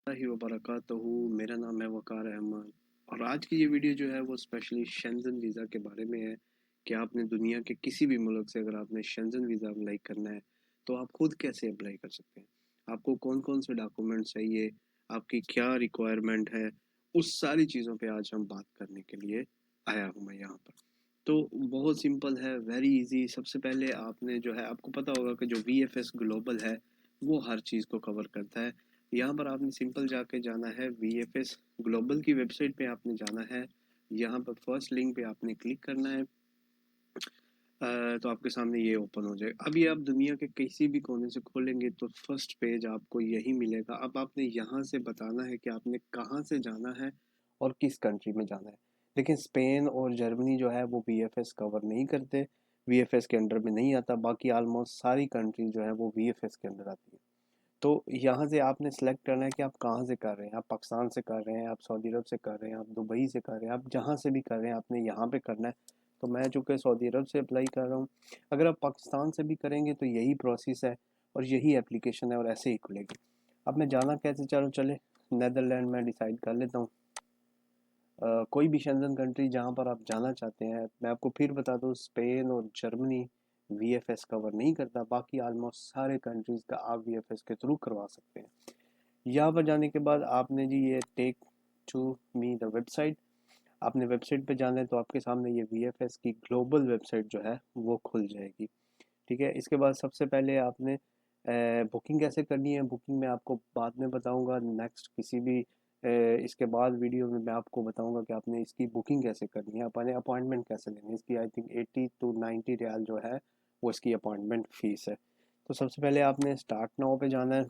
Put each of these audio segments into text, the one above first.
ही वबरकातुहू। मेरा नाम है वकार अहमद और आज की ये वीडियो जो है वो स्पेशली शेंजन वीज़ा के बारे में है कि आपने दुनिया के किसी भी मुल्क से अगर आपने शेंजन वीज़ा अप्लाई करना है तो आप खुद कैसे अप्लाई कर सकते हैं। आपको कौन कौन से डॉक्यूमेंट चाहिए, आपकी क्या रिक्वायरमेंट है, उस सारी चीज़ों पे आज हम बात करने के लिए आया हूँ मैं यहाँ पर। तो बहुत सिंपल है, वेरी इजी। सबसे पहले आपने जो है, आपको पता होगा कि जो VFS ग्लोबल है वो हर चीज़ को कवर करता है। यहाँ पर आपने सिंपल जाके जाना है, VFS ग्लोबल की वेबसाइट पे आपने जाना है। यहाँ पर फर्स्ट लिंक पे आपने क्लिक करना है। तो आपके सामने ये ओपन हो जाएगा। अभी आप दुनिया के किसी भी कोने से खोलेंगे तो फर्स्ट पेज आपको यही मिलेगा। अब आपने यहाँ से बताना है कि आपने कहाँ से जाना है और किस कंट्री में जाना है। लेकिन स्पेन और जर्मनी जो है वो VFS कवर नहीं करते, VFS के अंडर में नहीं आता। बाकी आलमोस्ट सारी कंट्री जो है वो VFS के अंदर आती है। तो यहाँ से आपने सेलेक्ट करना है कि आप कहाँ से कर रहे हैं। आप पाकिस्तान से कर रहे हैं, आप सऊदी अरब से कर रहे हैं, आप दुबई से कर रहे हैं, आप जहाँ से भी कर रहे हैं आपने यहाँ पे करना है। तो मैं चूँकि सऊदी अरब से अप्लाई कर रहा हूँ। अगर आप पाकिस्तान से भी करेंगे तो यही प्रोसेस है और यही एप्लीकेशन है और ऐसे ही खुलेगी। अब मैं जाना कैसे चालू चले, नेदरलैंड में डिसाइड कर लेता हूँ। कोई भी शेंजन कंट्री जहाँ पर आप जाना चाहते हैं, मैं आपको फिर बता दूँ, स्पेन और जर्मनी VFS कवर नहीं करता। बाकी आलमोस्ट सारे कंट्रीज़ का आप VFS के थ्रू करवा सकते हैं। यहाँ पर जाने के बाद आपने जी ये take to me the website, आपने वेबसाइट पे जाना है तो आपके सामने ये VFS की ग्लोबल वेबसाइट जो है वो खुल जाएगी। ठीक है, इसके बाद सबसे पहले आपने बुकिंग कैसे करनी है, बुकिंग मैं आपको बाद में बताऊंगा। नेक्स्ट किसी भी इसके बाद वीडियो में मैं आपको बताऊंगा कि आपने इसकी बुकिंग कैसे करनी है, अपने अपॉइंटमेंट कैसे लेनी है। इसकी आई थिंक 80 to 90 रियाल जो है वो इसकी अपॉइंटमेंट फ़ीस है। तो सबसे पहले आपने स्टार्ट नाउ पे जाना है।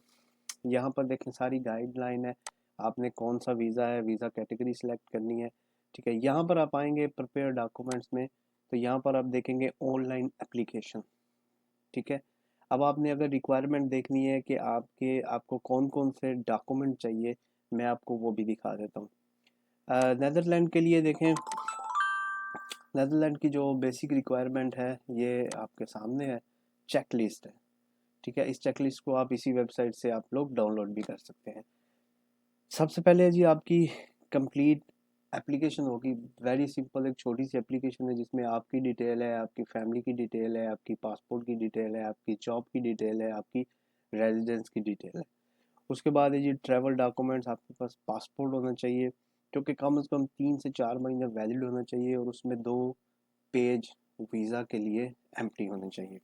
यहाँ पर देखें सारी गाइडलाइन है, आपने कौन सा वीज़ा है, वीज़ा कैटेगरी सेलेक्ट करनी है। ठीक है, यहाँ पर आप आएंगे प्रिपेयर डॉक्यूमेंट्स में, तो यहाँ पर आप देखेंगे ऑनलाइन एप्लीकेशन। ठीक है, अब आपने अगर रिक्वायरमेंट देखनी है कि आपको कौन कौन से डॉक्यूमेंट चाहिए, मैं आपको वो भी दिखा देता हूँ। नेदरलैंड के लिए देखें, नेदरलैंड की जो बेसिक रिक्वायरमेंट है ये आपके सामने है, चेक लिस्ट है। ठीक है, इस चेक लिस्ट को आप इसी वेबसाइट से आप लोग डाउनलोड भी कर सकते हैं। सबसे पहले जी आपकी कंप्लीट एप्लीकेशन होगी, वेरी सिंपल। एक छोटी सी एप्लीकेशन है जिसमें आपकी डिटेल है, आपकी फैमिली की डिटेल है, आपकी पासपोर्ट की डिटेल है, आपकी जॉब की डिटेल है, आपकी रेजिडेंस की डिटेल है। उसके बाद है जी ट्रैवल डॉक्यूमेंट्स। आपके पास पासपोर्ट होना चाहिए जो कि कम से कम 3 से 4 महीने वैलिड होना चाहिए और उसमें 2 पेज वीज़ा के लिए एम्प्टी होने चाहिए।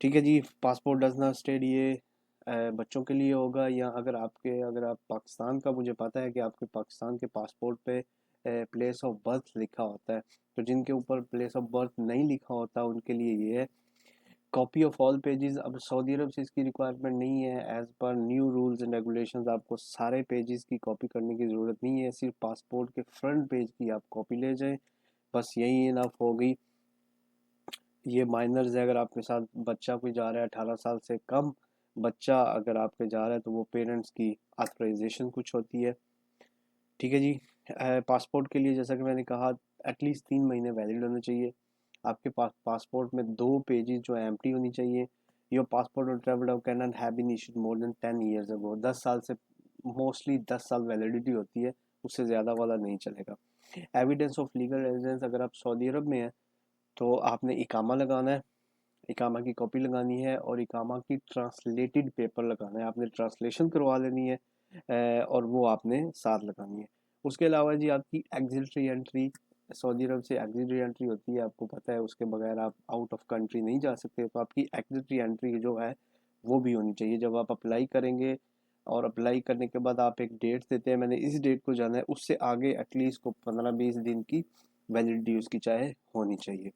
ठीक है जी, पासपोर्ट डज नॉट स्टेट ये बच्चों के लिए होगा, या अगर आप पाकिस्तान का, मुझे पता है कि आपके पाकिस्तान के पासपोर्ट पे प्लेस ऑफ बर्थ लिखा होता है, तो जिनके ऊपर प्लेस ऑफ बर्थ नहीं लिखा होता उनके लिए ये है। कॉपी ऑफ ऑल पेजेस, अब सऊदी अरब से इसकी रिक्वायरमेंट नहीं है। As per new rules and regulations आपको सारे पेजेस की कॉपी करने की ज़रूरत नहीं है, सिर्फ पासपोर्ट के फ्रंट पेज की आप कॉपी ले जाएं, बस यही इनफ होगी। ये माइनर्स है, अगर आपके साथ बच्चा कोई जा रहा है 18 साल से कम बच्चा अगर आपके जा रहा है तो वो पेरेंट्स की ऑथराइजेशन कुछ होती है। ठीक है जी, पासपोर्ट के लिए जैसा कि मैंने कहा एटलीस्ट 3 महीने वैलिड होना चाहिए। आपके पास पासपोर्ट में 2 पेजेस जो है एम्प्टी होनी चाहिए। योर पासपोर्ट और travel can not have been issued more than 10 years ago. 10 साल से, मोस्टली 10 साल वैलिडिटी होती है, उससे ज़्यादा वाला नहीं चलेगा। एविडेंस ऑफ लीगल रेजिडेंस, अगर आप सऊदी अरब में हैं तो आपने इकामा लगाना है, इकामा की कॉपी लगानी है और इकामा की ट्रांसलेटेड पेपर लगाना है। आपने ट्रांसलेशन करवा लेनी है और वो आपने साथ लगानी है। उसके अलावा जी आपकी एग्जिटरी एंट्री, सऊदी अरब से एग्जिटरी एंट्री होती है, आपको पता है, उसके बगैर आप आउट ऑफ कंट्री नहीं जा सकते। तो आपकी एग्जिटरी एंट्री जो है वो भी होनी चाहिए जब आप अप्लाई करेंगे। और अप्लाई करने के बाद आप एक डेट देते हैं, मैंने इस डेट को जाना है, उससे आगे एटलीस्ट को 15-20 दिन की वैलिडिटी उसकी चाहे होनी चाहिए।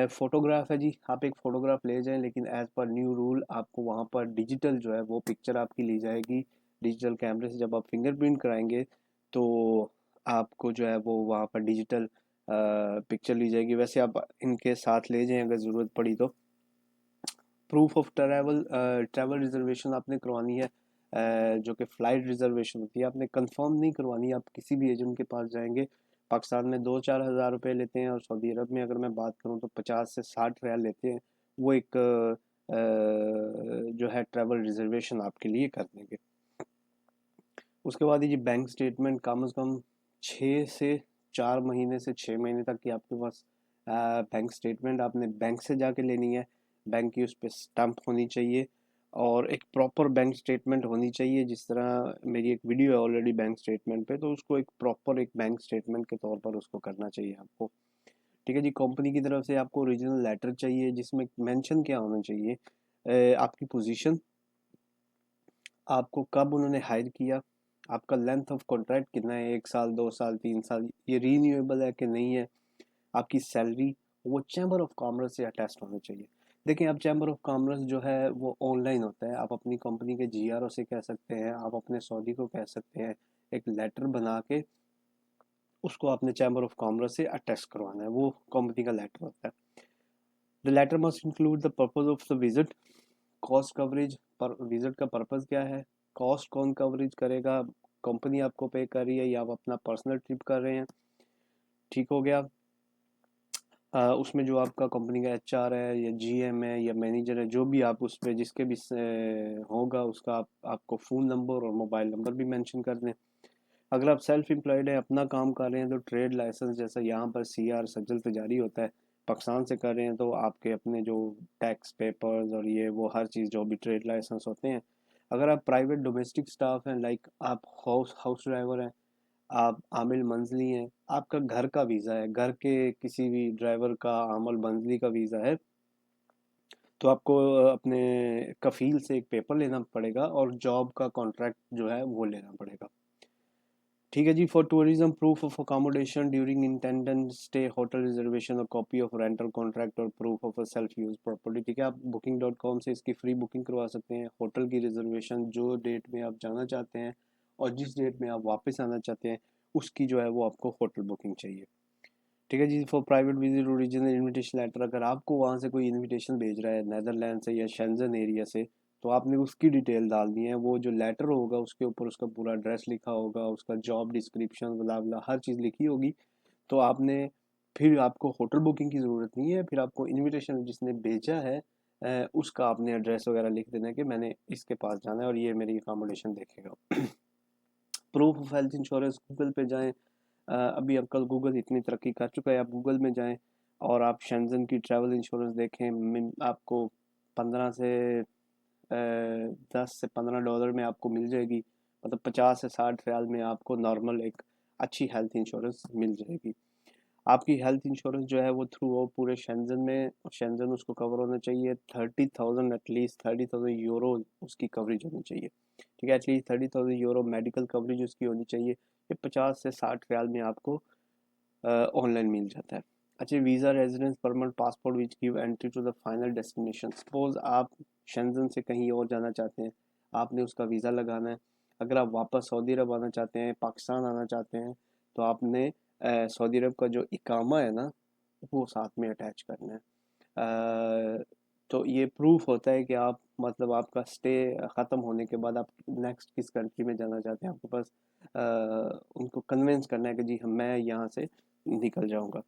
फ़ोटोग्राफ है जी, आप एक फ़ोटोग्राफ ले जाएँ, लेकिन एज़ पर न्यू रूल आपको वहाँ पर डिजिटल जो है वो पिक्चर आपकी ली जाएगी। डिजिटल कैमरे से जब आप फिंगरप्रिंट कराएंगे तो आपको जो है वो वहाँ पर डिजिटल पिक्चर ली जाएगी। वैसे आप इनके साथ ले जाएं अगर ज़रूरत पड़ी तो। Proof of travel, travel reservation आपने करवानी है, जो कि फ़्लाइट रिजर्वेशन होती है, आपने कंफर्म नहीं करवानी। आप किसी भी एजेंट के पास जाएंगे, पाकिस्तान में 2-4 हज़ार रुपये लेते हैं और सऊदी अरब में अगर मैं बात करूं तो 50 से 60 रियाल लेते हैं। वो एक जो है ट्रैवल रिजर्वेशन आपके लिए कर देंगे। उसके बाद ये बैंक स्टेटमेंट कम से कम 4 महीने से 6 महीने तक की आपके पास बैंक स्टेटमेंट आपने बैंक से जाके लेनी है। बैंक की उस पर स्टैंप होनी चाहिए और एक प्रॉपर बैंक स्टेटमेंट होनी चाहिए। जिस तरह मेरी एक वीडियो है ऑलरेडी बैंक स्टेटमेंट पे, तो उसको एक प्रॉपर एक बैंक स्टेटमेंट के तौर पर उसको करना चाहिए आपको। ठीक है जी। कंपनी की तरफ से आपको ओरिजिनल लेटर चाहिए जिसमें मेंशन क्या होना चाहिए, आपकी पोजीशन, आपको कब उन्होंने हायर किया, आपका लेंथ ऑफ कॉन्ट्रैक्ट कितना है, 1 साल 2 साल 3 साल, ये रीन्यूएबल है कि नहीं है, आपकी सैलरी, वो चैम्बर ऑफ कॉमर्स से अटैच्ड होना चाहिए। देखिए अब चैम्बर ऑफ कॉमर्स जो है वो ऑनलाइन होता है, आप अपनी कंपनी के जीआरओ से कह सकते हैं, आप अपने सऊदी को कह सकते हैं, एक लेटर बना के उसको आपने चैम्बर ऑफ कॉमर्स से अटैच करवाना है, वो कंपनी का लेटर होता है। The letter must include the purpose of the visit, cost coverage, पर विजिट का पर्पस क्या है, कॉस्ट कौन कवरेज करेगा, कंपनी आपको पे कर रही है या आप अपना पर्सनल ट्रिप कर रहे हैं। ठीक हो गया। उसमें जो आपका कंपनी का एचआर है या जीएम है या मैनेजर है, जो भी आप उस पर जिसके भी होगा उसका आपको फ़ोन नंबर और मोबाइल नंबर भी मेंशन कर दें। अगर आप सेल्फ एम्प्लॉयड हैं, अपना काम कर रहे हैं, तो ट्रेड लाइसेंस जैसा यहाँ पर सीआर सज्जल तजारी होता है, पाकिस्तान से कर रहे हैं तो आपके अपने जो टैक्स पेपर्स और ये वो हर चीज़ जो भी ट्रेड लाइसेंस होते हैं। अगर आप प्राइवेट डोमेस्टिक स्टाफ हैं, लाइक आप हाउस ड्राइवर हैं, आप आमिल मंजली हैं, आपका घर का वीज़ा है, घर के किसी भी ड्राइवर का आमिल मंजली का वीज़ा है, तो आपको अपने कफील से एक पेपर लेना पड़ेगा और जॉब का कॉन्ट्रैक्ट जो है वो लेना पड़ेगा। ठीक है जी। For tourism, proof of accommodation during intended stay, hotel reservation और कॉपी ऑफ रेंटल कॉन्ट्रैक्ट और proof of a self use property. ठीक है, आप booking.com से इसकी फ्री बुकिंग करवा सकते हैं। होटल की रिजर्वेशन, जो डेट में आप जाना चाहते हैं और जिस डेट में आप वापस आना चाहते हैं, उसकी जो है वो आपको होटल बुकिंग चाहिए। ठीक है जी। For private visit, original invitation letter, अगर आपको वहाँ से कोई इनविटेशन भेज रहा है नेदरलैंड से या शेंजन एरिया से, तो आपने उसकी डिटेल डालनी है। वो जो लेटर होगा उसके ऊपर उसका पूरा एड्रेस लिखा होगा, उसका जॉब डिस्क्रिप्शन बला बला हर चीज़ लिखी होगी। तो आपने फिर आपको होटल बुकिंग की ज़रूरत नहीं है, फिर आपको इनविटेशन जिसने भेजा है उसका आपने एड्रेस वगैरह लिख देना है कि मैंने इसके पास जाना है और ये मेरी अकोमोडेशन देखेगा। Proof of health insurance, Google पे जाएं। अभी अब कल गूगल इतनी तरक्की कर चुका है, आप गूगल में जाएं और आप शेंजन की ट्रैवल इंश्योरेंस देखें। आपको 15 से 10 से 15 डॉलर में आपको मिल जाएगी, मतलब 50 से 60 रियाल में आपको नॉर्मल एक अच्छी हेल्थ इंश्योरेंस मिल जाएगी। आपकी हेल्थ इंश्योरेंस जो है वो थ्रू आउट पूरे शेंजन में, शेंजन उसको कवर होना चाहिए। 30,000 एटलीस्ट 30,000 यूरो उसकी कवरेज होनी चाहिए। ठीक है, एटलीस्ट 30,000 यूरो मेडिकल कवरेज उसकी होनी चाहिए। ये 50 से 60 रियाल में आपको ऑनलाइन मिल जाता है। अच्छा, visa, residence permit, passport which give entry to the final destination. Suppose आप शेंजन से कहीं और जाना चाहते हैं, आपने उसका वीज़ा लगाना है। अगर आप वापस सऊदी अरब आना चाहते हैं, पाकिस्तान आना चाहते हैं, तो आपने सऊदी अरब का जो इकामा है ना, वो साथ में अटैच करना है। तो ये प्रूफ होता है कि आप, मतलब आपका स्टे ख़त्म होने के बाद आप नेक्स्ट किस कंट्री में जाना चाहते हैं। आपके पास उनको कन्विंस करना है कि जी हम मैं यहाँ से निकल जाऊँगा।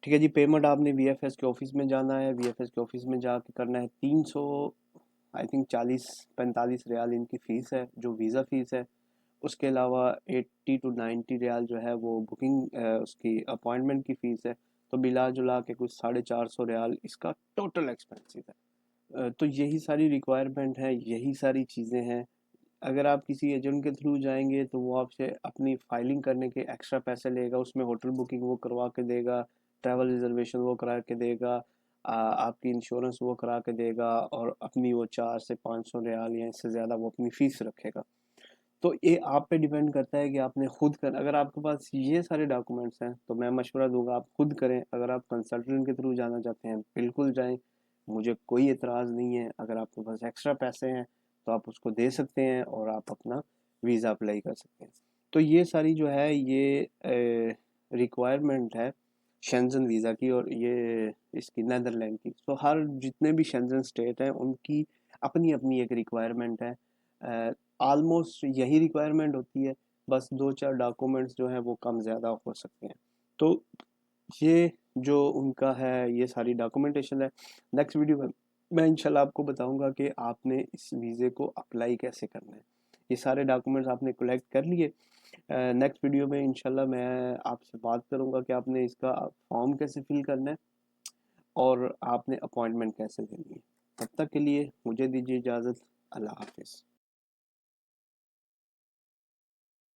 ठीक है जी। पेमेंट आपने वीएफएस के ऑफिस में जाना है, वीएफएस के ऑफिस में जाके करना है। 300 आई थिंक 40-45 रियाल इनकी फ़ीस है, जो वीज़ा फ़ीस है। उसके अलावा 80 to 90 रियाल जो है वो बुकिंग उसकी अपॉइंटमेंट की फ़ीस है। तो मिला जुला के कुछ 450 रियाल इसका टोटल एक्सपेंसिव है। तो यही सारी रिक्वायरमेंट है, यही सारी चीज़ें हैं। अगर आप किसी एजेंट के थ्रू जाएंगे तो वो आपसे अपनी फाइलिंग करने के एक्स्ट्रा पैसे लेगा, उसमें होटल बुकिंग वो करवा के देगा, ट्रैवल रिजर्वेशन वो करा के देगा, आपकी इंश्योरेंस वो करा के देगा और अपनी वो 400 से 500 रियाल या इससे ज़्यादा वो अपनी फ़ीस रखेगा। तो ये आप पे डिपेंड करता है कि आपने खुद कर, अगर आपके पास ये सारे डॉक्यूमेंट्स हैं तो मैं मशवरा दूंगा आप खुद करें। अगर आप कंसल्टेंट के थ्रू जाना चाहते हैं बिल्कुल जाएं, मुझे कोई एतराज़ नहीं है। अगर आपके पास एक्स्ट्रा पैसे हैं तो आप उसको दे सकते हैं और आप अपना वीज़ा अप्लाई कर सकते हैं। तो ये सारी जो है ये रिक्वायरमेंट है शेंजन वीज़ा की और ये इसकी नेदरलैंड की। तो हर जितने भी शेंजन स्टेट हैं उनकी अपनी अपनी एक रिक्वायरमेंट है। ऑलमोस्ट यही रिक्वायरमेंट होती है, बस 2-4 डॉक्यूमेंट्स जो हैं वो कम ज़्यादा हो सकते हैं। तो ये जो उनका है ये सारी डॉक्यूमेंटेशन है। नेक्स्ट वीडियो में मैं इंशाल्लाह आपको बताऊंगा कि आपने इस वीज़े को अप्लाई कैसे करना है। ये सारे डॉक्यूमेंट्स आपने कलेक्ट कर लिए। नेक्स्ट वीडियो में इंशाल्लाह मैं आपसे बात करूँगा कि आपने इसका फॉर्म कैसे फिल करना है और आपने अपॉइंटमेंट कैसे लेनी है। तब तक के लिए मुझे दीजिए इजाज़त। अल्लाह हाफिज़।